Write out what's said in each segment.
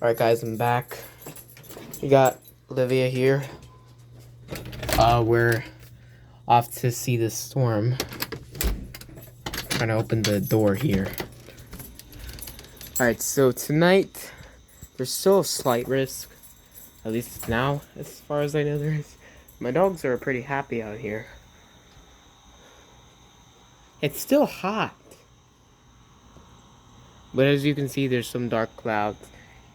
Alright guys, I'm back. We got Olivia here. We're off to see the storm. Trying to open the door here. Alright, so tonight, there's still a slight risk. At least now, as far as I know there is. My dogs are pretty happy out here. It's still hot. But as you can see, there's some dark clouds.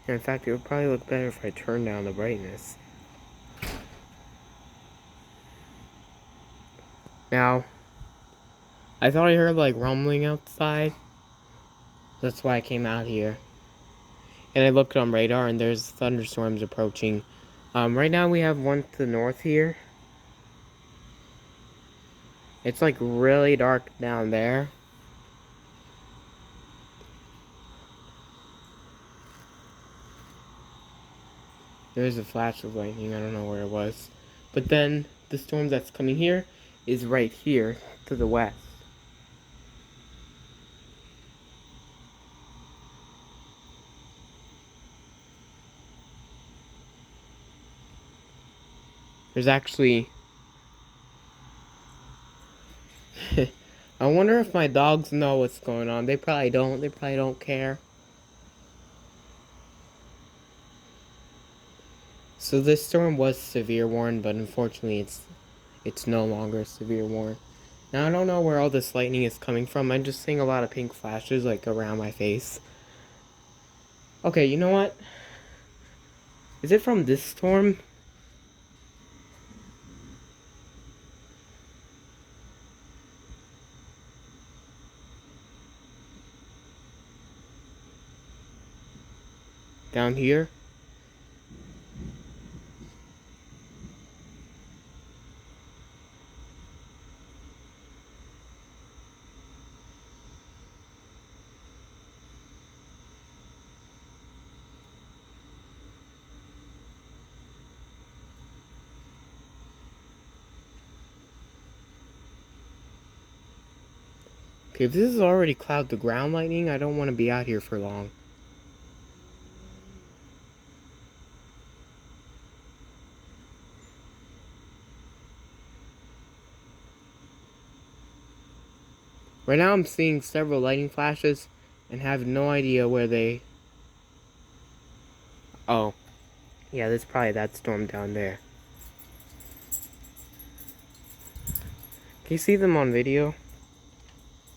And in fact, it would probably look better if I turned down the brightness. Now, I thought I heard like rumbling outside. That's why I came out here. And I looked on radar and there's thunderstorms approaching. Right now we have one to the north here. It's like really dark down there. There's a flash of lightning, I don't know where it was. But then the storm that's coming here is right here to the west. There's actually... I wonder if my dogs know what's going on. They probably don't. They probably don't care. So this storm was severe warned, but unfortunately it's no longer severe warned. Now I don't know where all this lightning is coming from. I'm just seeing a lot of pink flashes like around my face. Okay, you know what? Is it from this storm? Down here? Okay, if this is already cloud to ground lightning, I don't want to be out here for long. Right now I'm seeing several lightning flashes and have no idea where they... Oh. Yeah, that's probably that storm down there. Can you see them on video?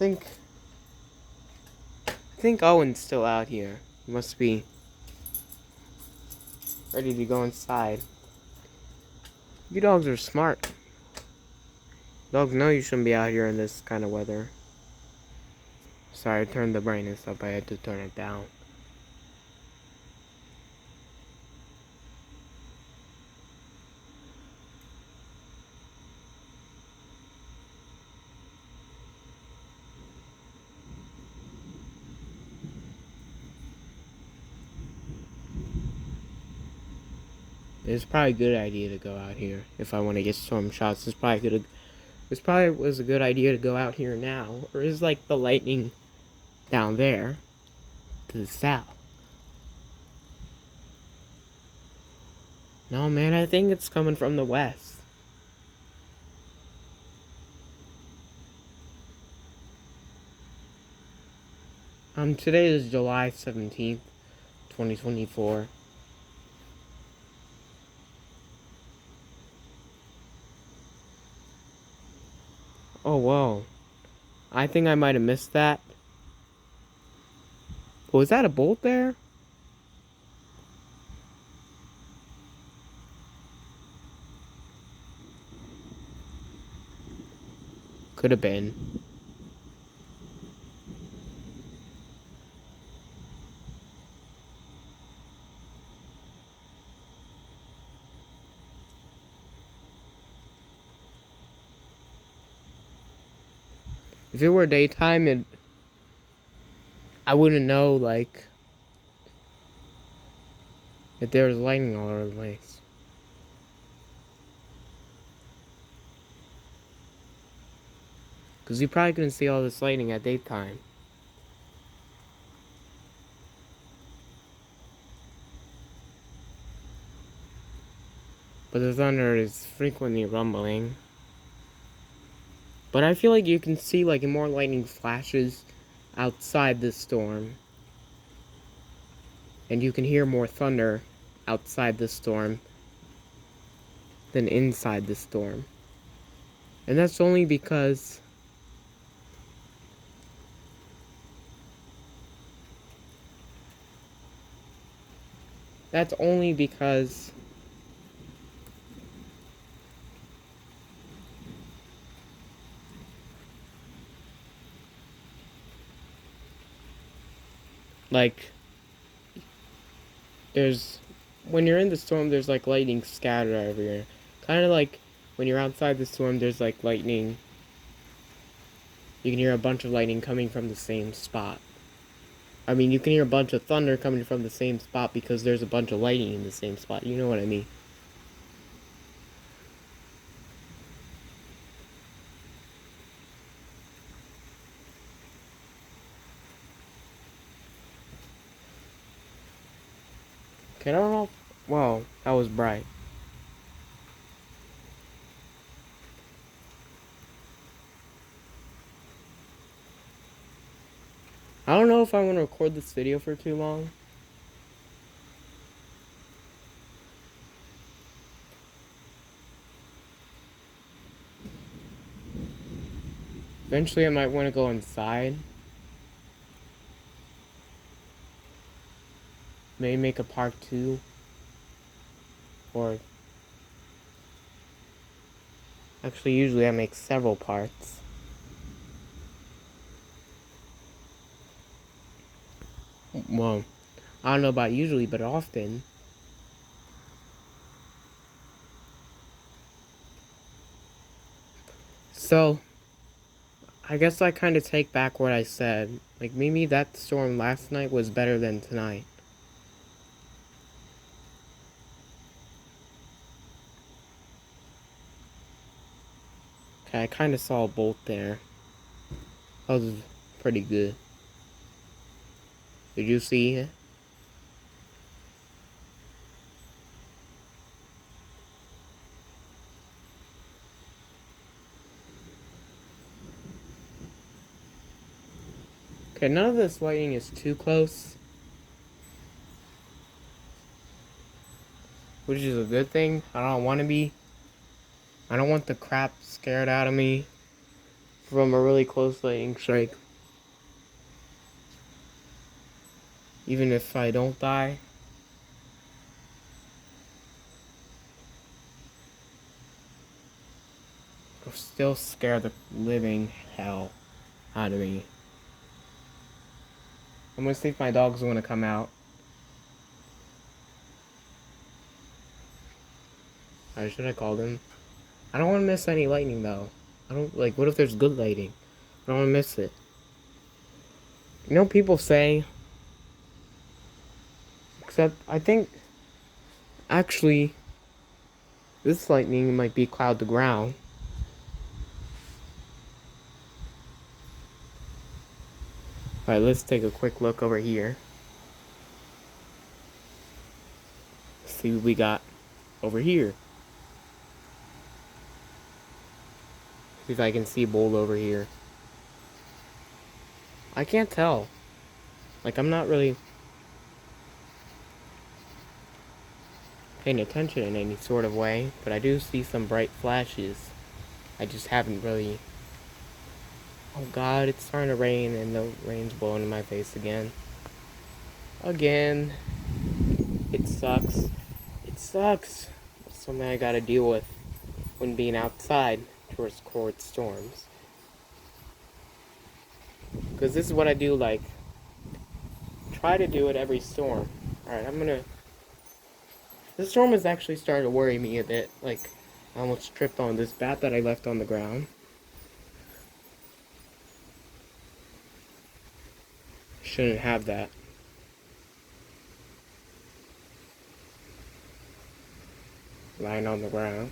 I think Owen's still out here. He must be ready to go inside. You dogs are smart. Dogs know you shouldn't be out here in this kind of weather. Sorry, I turned the brightness up. I had to turn it down. It's probably a good idea to go out here if I want to get storm shots. This probably was a good idea to go out here now, or is like the lightning down there to the south? No, man, I think it's coming from the west. Today is July 17th, 2024. Oh, whoa. I think I might have missed that. Was that a bolt there? Could have been. If it were daytime, I wouldn't know, like, if there was lightning all over the place. Because you probably couldn't see all this lightning at daytime. but the thunder is frequently rumbling. But I feel like you can see like more lightning flashes outside the storm. And you can hear more thunder outside the storm than inside the storm. And that's only because like there's when you're in the storm there's like lightning scattered everywhere. Kind of like when you're outside the storm there's like lightning. You can hear a bunch of lightning coming from the same spot. I mean, you can hear a bunch of thunder coming from the same spot because there's a bunch of lightning in the same spot. You know what I mean? Okay, I don't know. Wow, that was bright. I don't know if I want to record this video for too long. Eventually I might want to go inside. Maybe make a part 2. Or actually usually I make several parts. Well, I don't know about usually, but often. So, I guess I kind of take back what I said. Like, maybe that storm last night was better than tonight. Okay, I kind of saw a bolt there. That was pretty good. Did you see it? Okay, none of this lighting is too close. Which is a good thing. I don't want to be. I don't want the crap scared out of me from a really close lightning strike. Even if I don't die. It'll still scare the living hell out of me. I'm gonna see if my dog's gonna come out. Or should I call them? I don't want to miss any lightning though. I don't like. What if there's good lighting? I don't want to miss it. You know, people say. Except, I think. Actually, this lightning might be cloud to ground. Alright, let's take a quick look over here. See what we got over here. See if I can see bold over here. I can't tell. Like, I'm not really paying attention in any sort of way, but I do see some bright flashes. I just haven't really... Oh god, it's starting to rain and the rain's blowing in my face again. Again. It sucks. It sucks. It's something I gotta deal with when being outside to record storms. Because this is what I do, like, try to do it every storm. Alright, I'm gonna... This storm is actually starting to worry me a bit. Like, I almost tripped on this bat that I left on the ground. Shouldn't have that. Lying on the ground.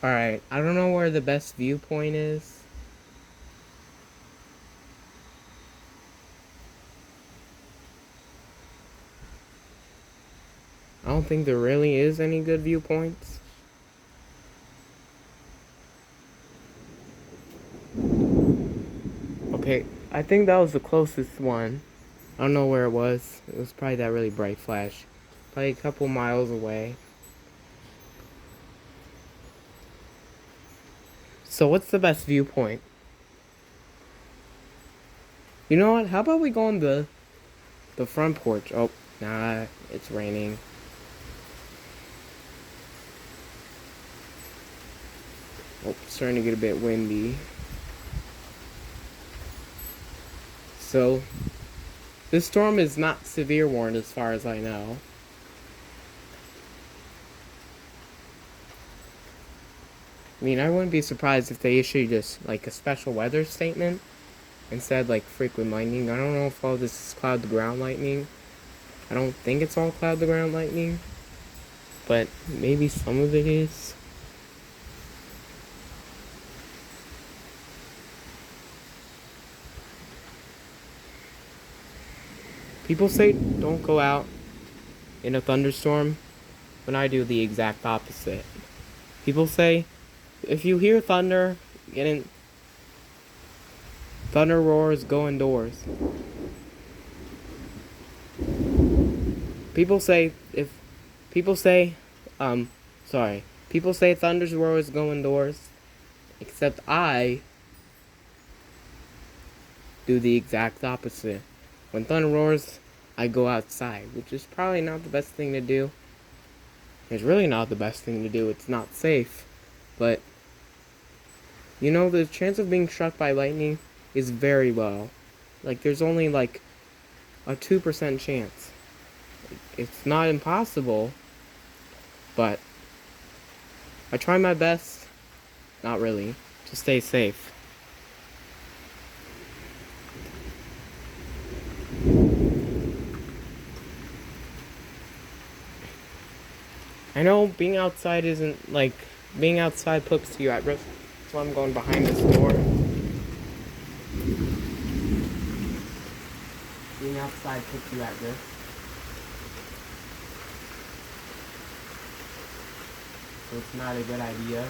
Alright, I don't know where the best viewpoint is. I don't think there really is any good viewpoints. Okay, I think that was the closest one. I don't know where it was. It was probably that really bright flash. Probably a couple miles away. So what's the best viewpoint? You know what? How about we go on the front porch? Oh, nah, it's raining. Oh, it's starting to get a bit windy. So, this storm is not severe warned as far as I know. I mean, I wouldn't be surprised if they issued just like a special weather statement and said like frequent lightning. I don't know if all this is cloud to ground lightning. I don't think it's all cloud to ground lightning, but maybe some of it is. People say don't go out in a thunderstorm, when I do the exact opposite. People say if you hear thunder, thunder roars, go indoors. People say people say thunder roars, go indoors, except I do the exact opposite. When thunder roars, I go outside, which is probably not the best thing to do. It's really not the best thing to do. It's not safe. But, you know, the chance of being struck by lightning is very low. Like, there's only like a 2% chance. It's not impossible, but I try my best, not really, to stay safe. I know being outside isn't like, being outside puts you at risk, so I'm going behind this door. Being outside puts you at risk. So it's not a good idea.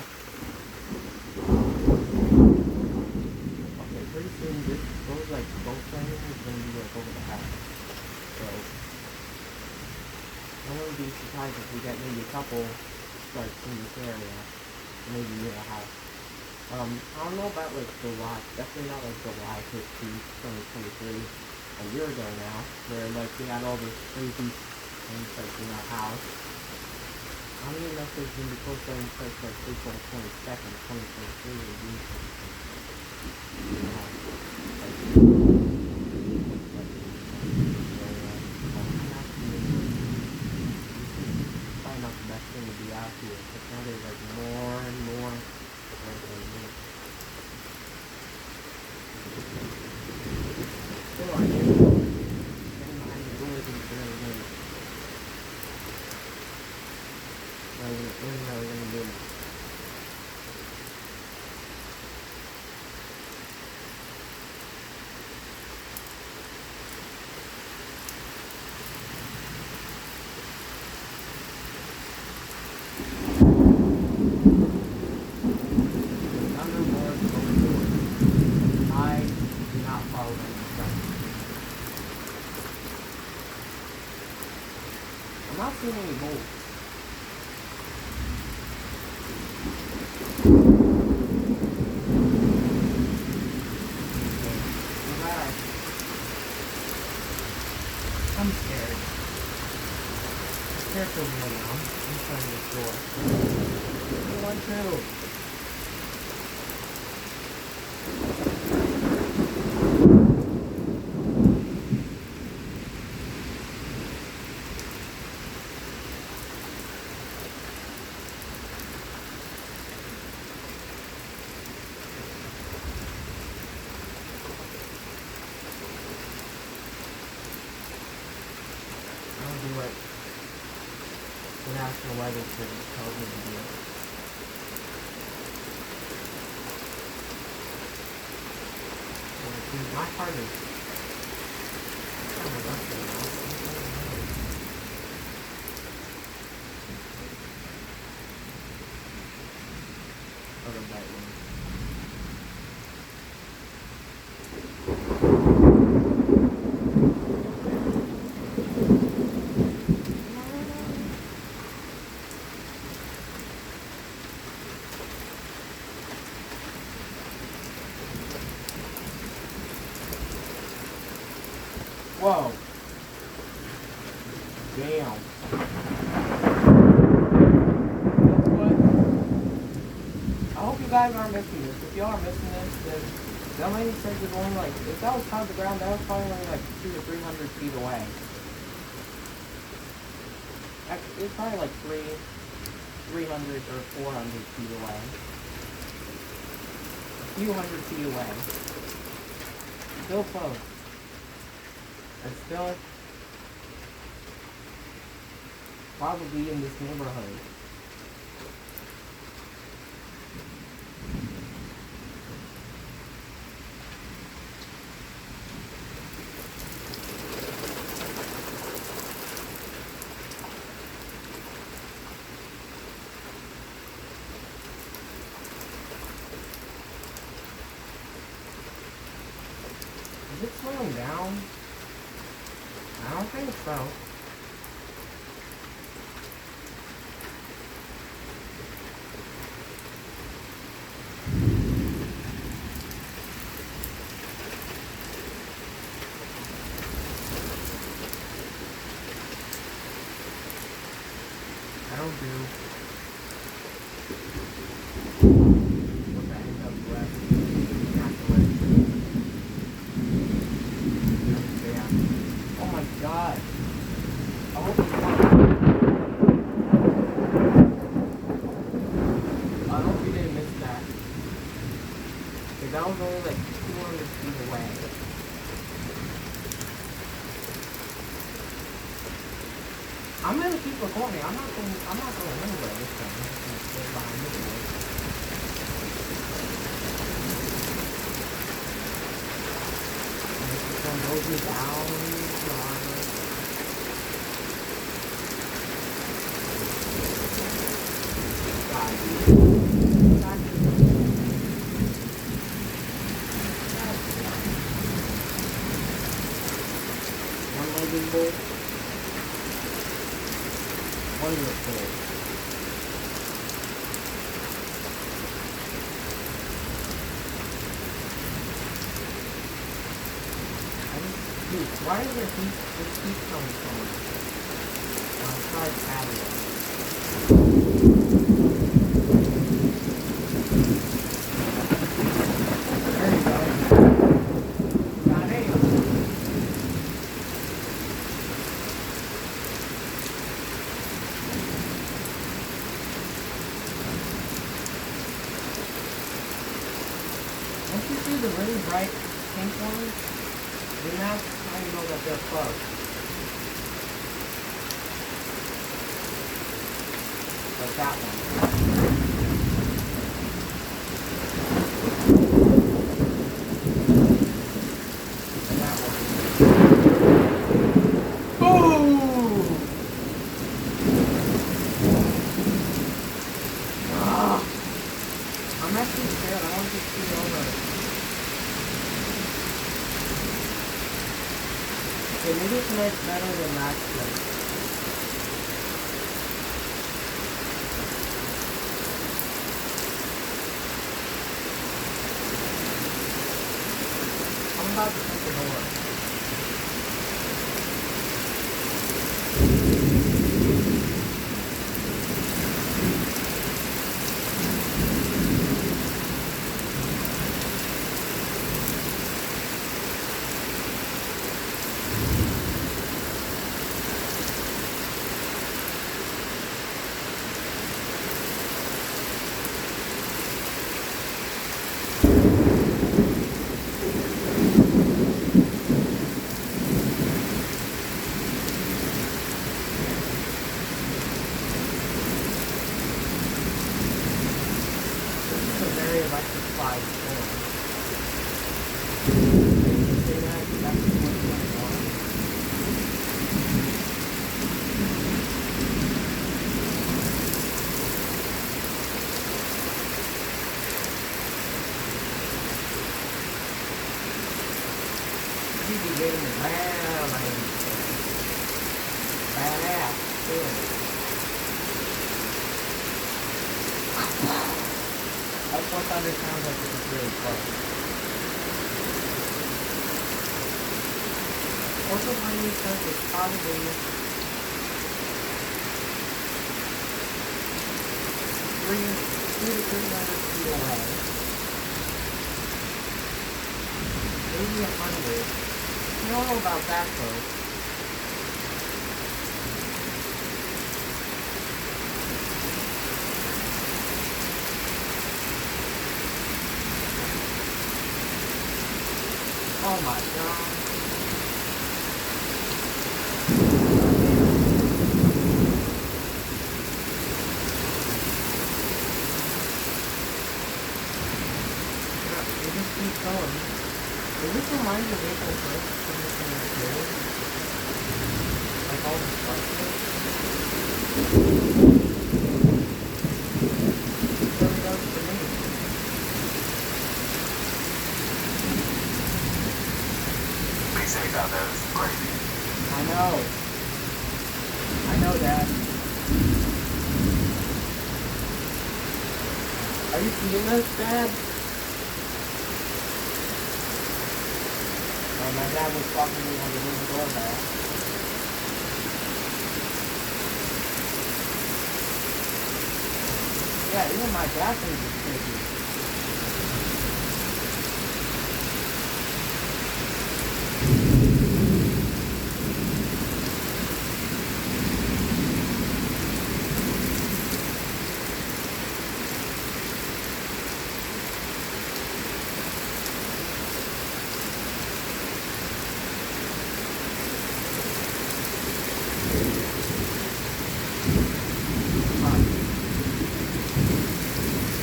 Okay, pretty soon those like boat flames is going to be like over the house. So I wouldn't be surprised if we get maybe a couple strikes in this area. Maybe near the house. I don't know about like July, definitely not like July 15th, 2023, a year ago now, where like we had all this crazy rain strikes in our house. I don't even know if there's going to be close rain strikes like April 22nd, 2023, or June 2023. Probably not the best thing to be out here, but now there's like more and more. Still on you. Getting behind the doors and everything. What are we gonna do? I'm not seeing any bolts. I'm scared. I'm scared for real now. I'm trying this door. I want to. Do what the National Weather Service tells me to do. My heart is kind of rushing now. Oh, the white one. Whoa. Damn. I hope you guys aren't missing this. If you are missing this, then that lady said it was only like, if that was top of the ground, that was probably only like 200 to 300 feet away. Actually, it's probably like 300 or 400 feet away. A few hundred feet away. Still close. And still probably in this neighborhood. Is it slowing down? I don't think so. I don't do. What the heck up left? Yeah. Oh my god. I hope it's not. I hope you didn't miss that. Because that was only like 200 feet away. I'm gonna keep recording. I'm not going anywhere this time. I'm just gonna stay behind this way. And this one goes me down. One-legged bull. Wonderful. Dude, why is there heat coming from outside patio? There you go. God damn. Once you see the really bright pink ones, then that's how you know that they're close. Like that one. And that one. Boom! Ah! I'm actually scared. I want to see over. Okay, maybe tonight's better than last night. I'm about to take the door. be getting railing. Badass, too. That's what thunder sounds like if it's really close. Also, lightning strike is probably 200 to 300 feet away. Maybe 100. I don't know about that close. Oh my god. It just keeps going. Does this remind you of April 1st from this thing right here? Like all the structures? It really does for me. Be safe out there, this is crazy. I know. I know, Dad. Are you feeling this, Dad? My dad was talking to me on the room doorbell. Yeah, even my dad thinks it's creepy.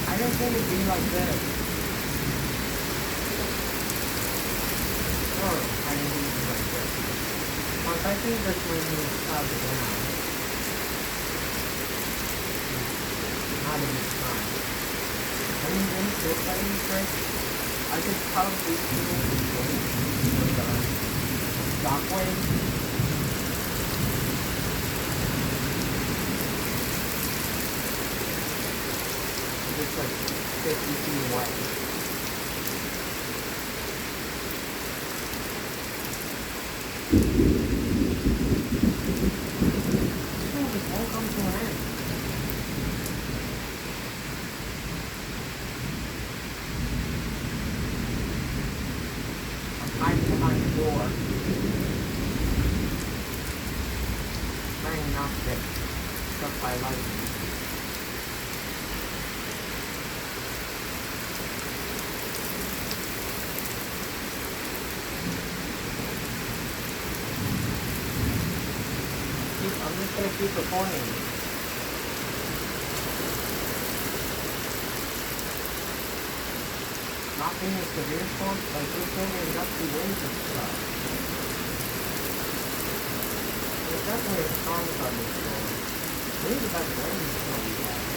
I don't think it'd be like this. Or I didn't think it'd be like this. Once I think this way moves clouds down. Not in this time. I mean, this lighting trick, I could probably do it with the shockwave. It's like 50 feet away. Oh, this won't come to an end. I'm hiding behind the door. Trying not to get struck by lightning. I'm just gonna keep recording. Not being a severe storm, like there's so many gusty winds and stuff. There's definitely a storm thunderstorm. Maybe the best rainstorm we have.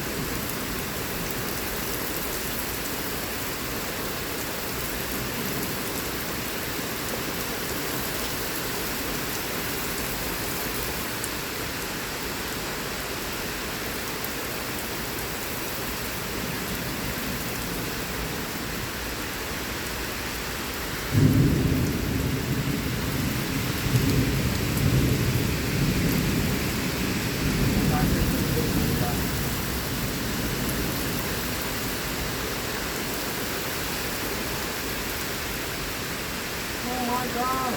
Oh my god!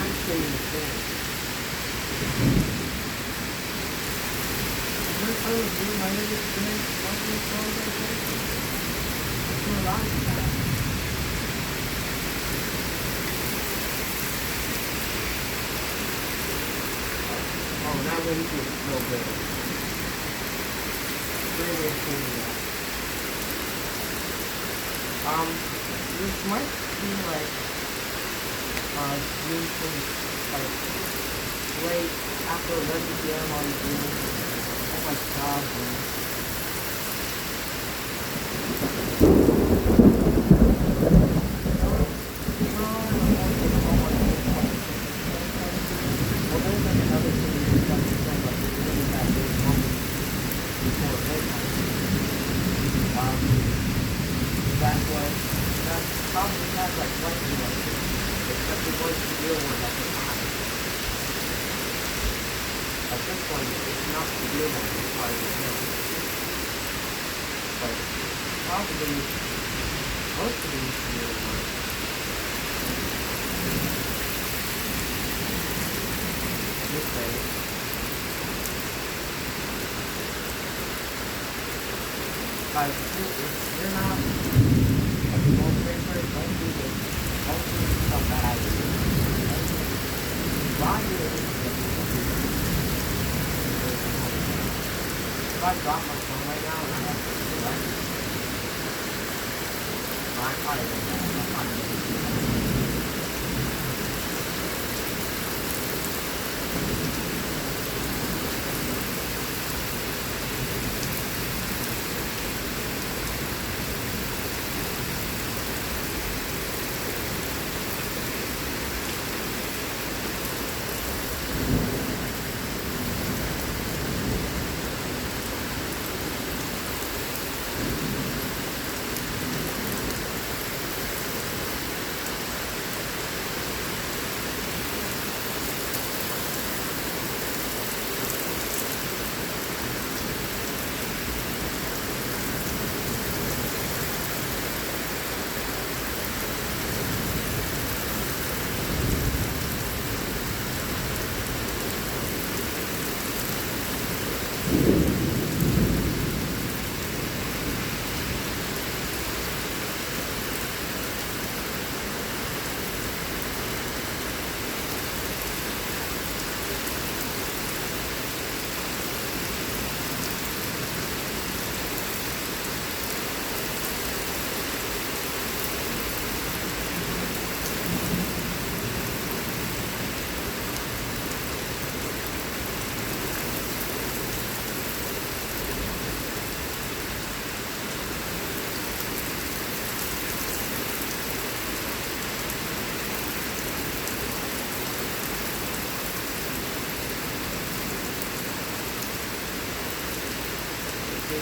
Actually insane. First time I've really my never experienced something so like this. I'm alive with that. Oh, that wind feels so good. Really feeling that. This might be like June 26th. like late after 11 p.m. on June. Oh my god, man. Well, there's like another thing that's like really bad big moment before midnight. That was that probably has like lightning like it, except it was the real one at the time. At this point, it's not the real one as far as you know. But probably most of these real ones. This way. Like, if you're not a skyscraper, don't do this. Don't do stuff that I do. Why do it? If I drop my phone right now and I have to select it, I'm probably going to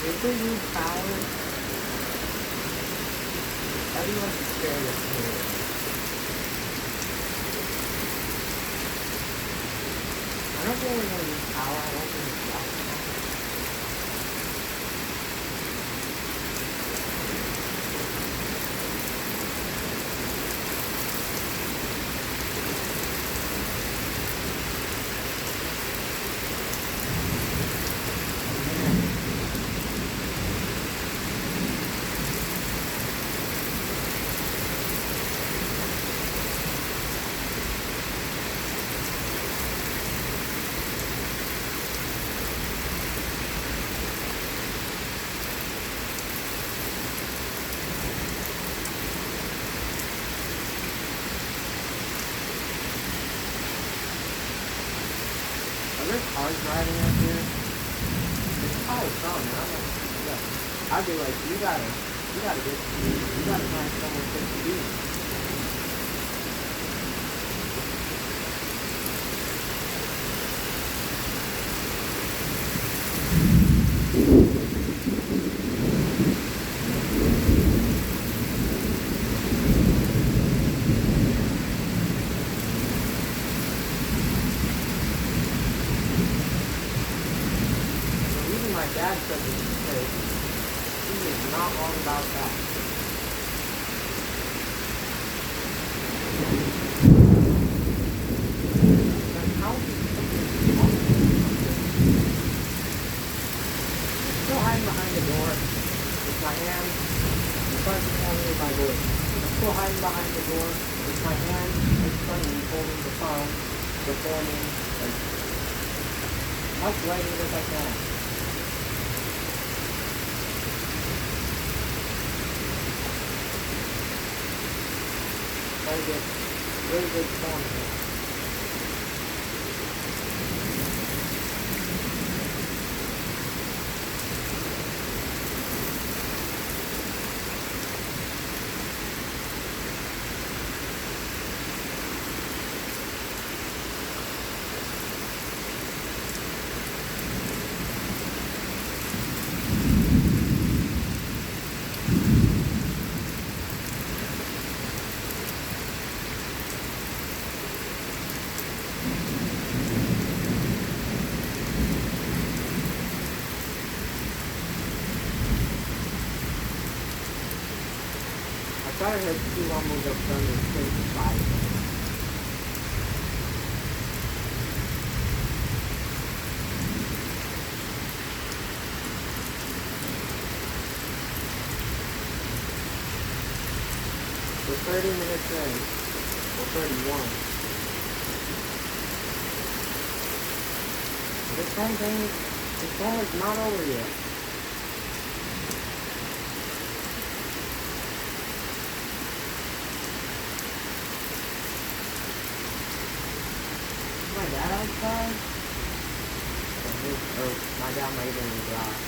if they lose power, everyone's scared of me. I don't think we're gonna lose power. I don't think it's loud enough. Are there cars driving up here? It's probably some, man. I'm like, yeah. I'd be like, you gotta find somewhere safe to be. My dad said this because he is not wrong about that. How still hiding behind the door with my hand in front of me with my voice. I'm still hiding behind the door with my hand in front of me holding the phone, recording, like, uplighting as I can. Try to get really good sound here. thought I heard 2 rumbles of thunder straight to 5. We're 30 minutes in. Or 31. This storm is not over yet. Is my dad outside? Or my dad might be in the garage.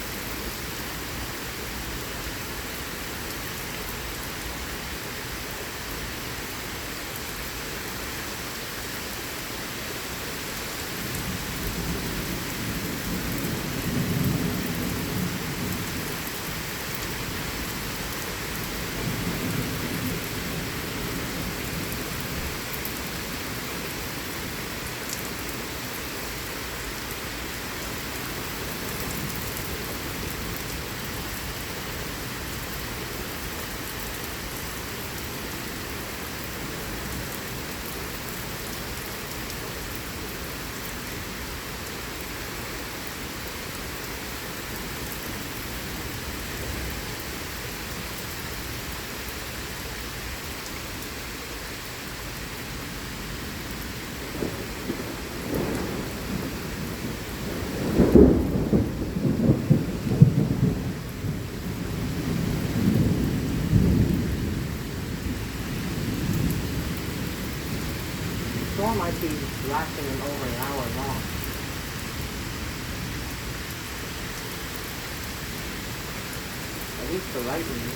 The storm might be lasting over an hour long. At least the lightning.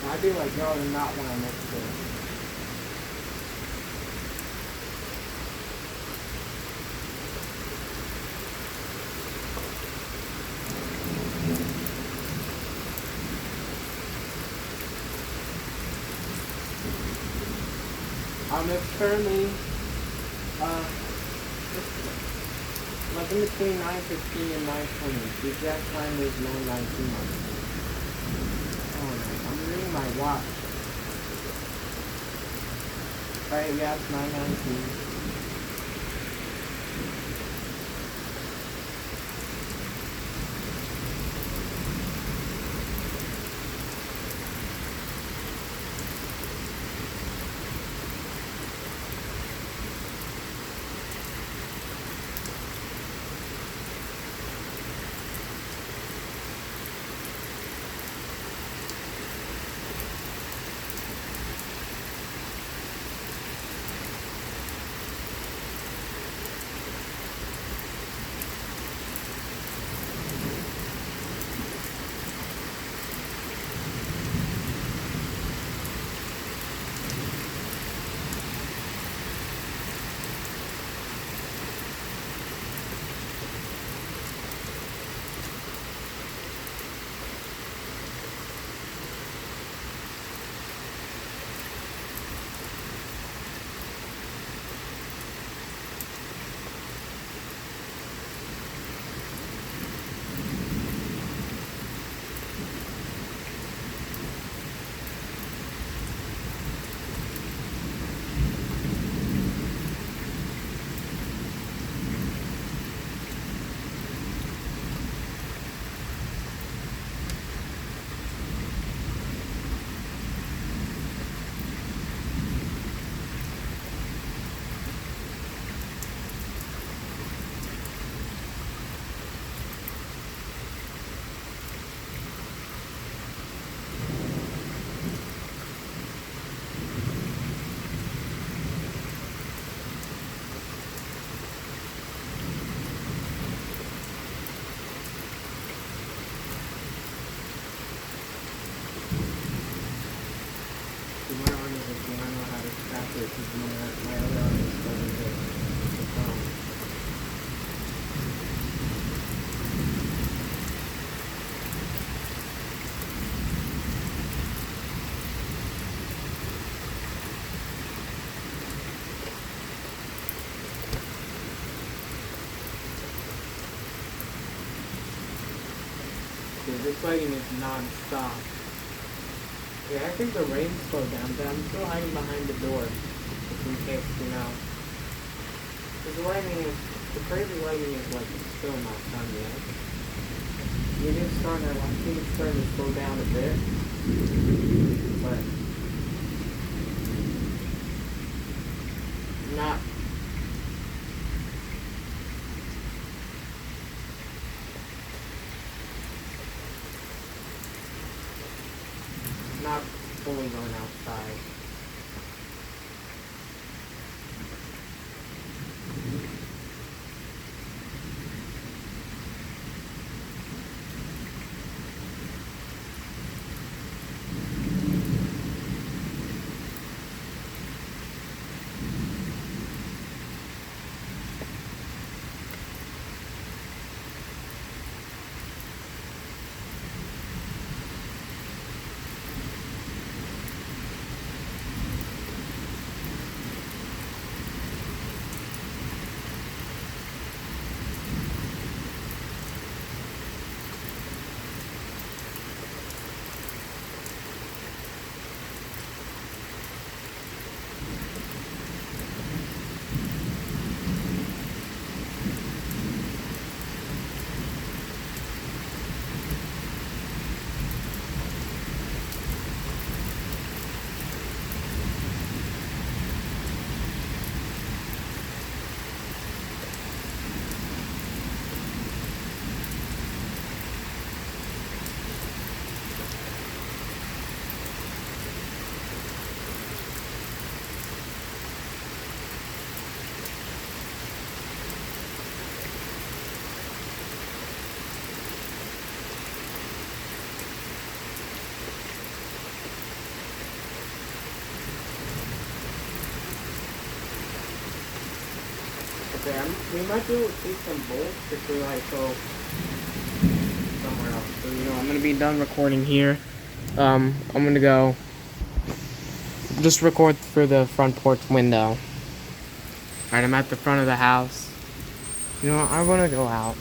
I do like y'all do not want to mix this. It's currently like in between 9:15 and 9:20. The exact time is 9:19. I'm reading my watch. Alright, yeah, it's 9:19. it because my other arm is starting to become. Dude, this lighting is non-stop. Yeah, I think the rain slowed down, but I'm still hiding behind the door, just in case, you know. Because the crazy lighting is like, it's still not done yet. It is starting to, I think it's starting to slow down a bit, but not. Not fully going outside. Okay, we might be able to take some bolts if we like go somewhere else. So, you know, I'm gonna be done recording here. I'm gonna go just record through the front porch window. Alright, I'm at the front of the house. You know what, I wanna go out.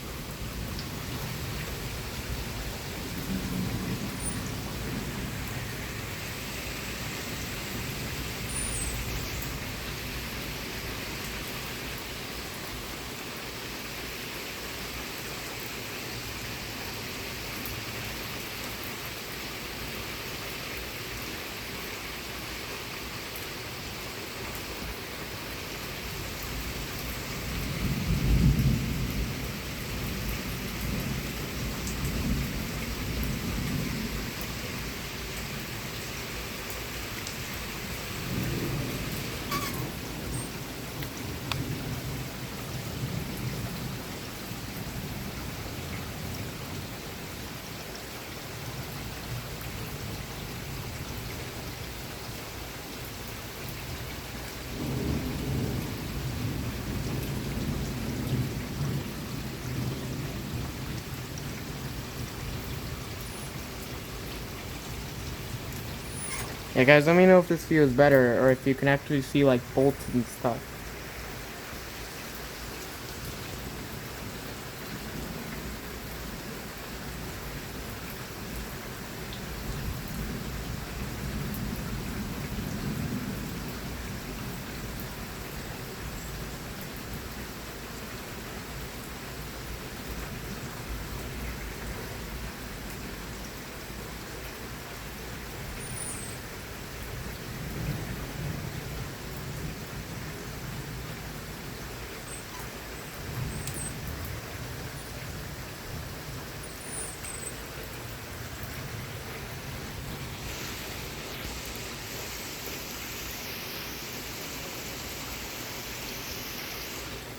Yeah, guys, let me know if this feels better or if you can actually see like bolts and stuff.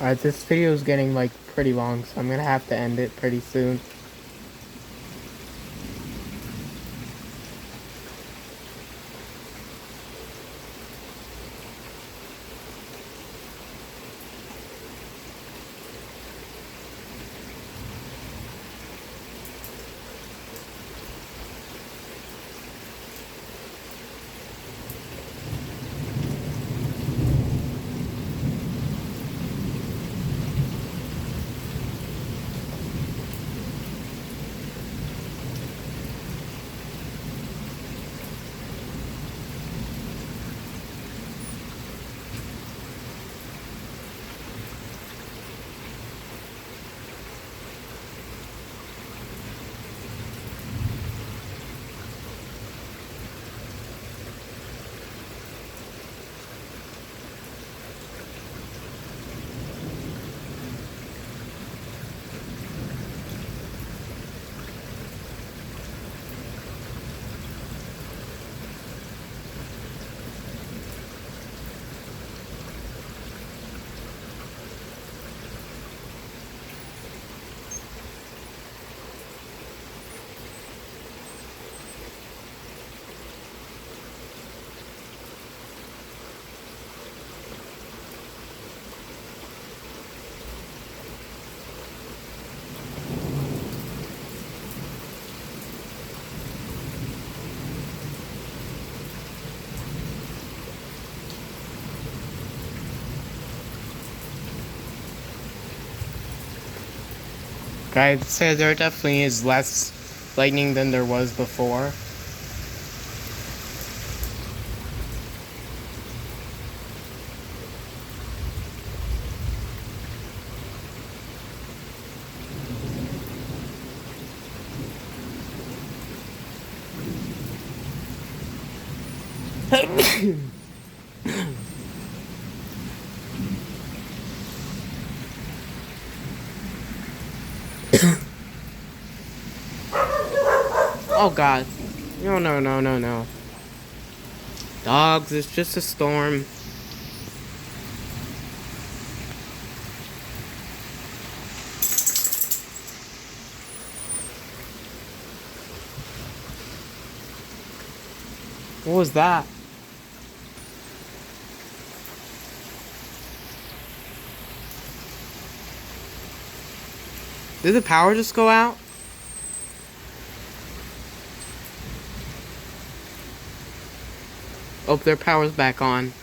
Alright, this video is getting like pretty long, so I'm gonna have to end it pretty soon. I'd say there definitely is less lightning than there was before. Oh god. No, no, no, no, no. Dogs, it's just a storm. What was that? Did the power just go out? Oh, their power's back on.